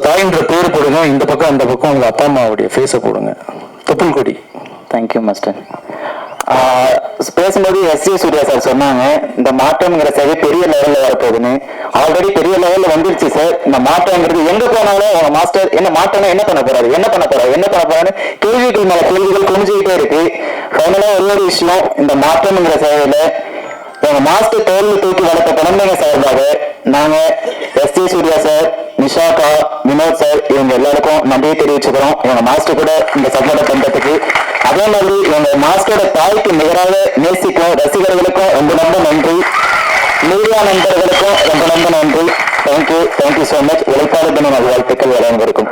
Speaker 3: தாயின்ற பேர் போடுங்க. இந்த பக்கம் அந்த பக்கம் உங்க அப்பா அம்மாவுடைய ஃபேஸை போடுங்க. தொப்புள் கொடி.
Speaker 1: Thank you master. பேசும்போது எஸ்.ஜே. சூர்யா சார் சொன்னாங்க இந்த மாற்றம்ங்கிற சேவை பெரிய லெவல்ல வரப்போகுதுன்னு. ஆல்ரெடி பெரிய லெவல்ல வந்துருச்சு சார். இந்த மாற்றம்ங்கிறது எங்க போனாலும் உங்க மாஸ்டர் என்ன மாற்றம்னா என்ன பண்ண போறாரு கேள்விகள் மேல கேள்விகள் குமிஞ்சுக்கிட்டே இருக்கு. ஃபைனலா ஒரு விஷயம், இந்த மாற்றம்ங்கிற சேவையில எங்க மாஸ்டர் தோல்வி தூக்கி வளர்த்த குழந்தைங்க சார்பாக நாங்க எஸ்.ஜே. சூர்யா சார், நிஷாக்கா, வினோத் சார் இவங்க எல்லாருக்கும் நன்றியை தெரிவிச்சுக்கிறோம் எங்க மாஸ்டர் கூட இந்த சப்போர்ட் பண்றதுக்கு. அதே மாதிரி எங்க மாஸ்டரோட தாய்க்கு நிகராக நேசிக்கும் ரசிகர்களுக்கும் ரொம்ப நன்றி. மீடியா நண்பர்களுக்கும் ரொம்ப நன்றி. Thank you so much. உழைப்பாளர் தின வாழ்த்துக்கள் வழங்கியிருக்கும்.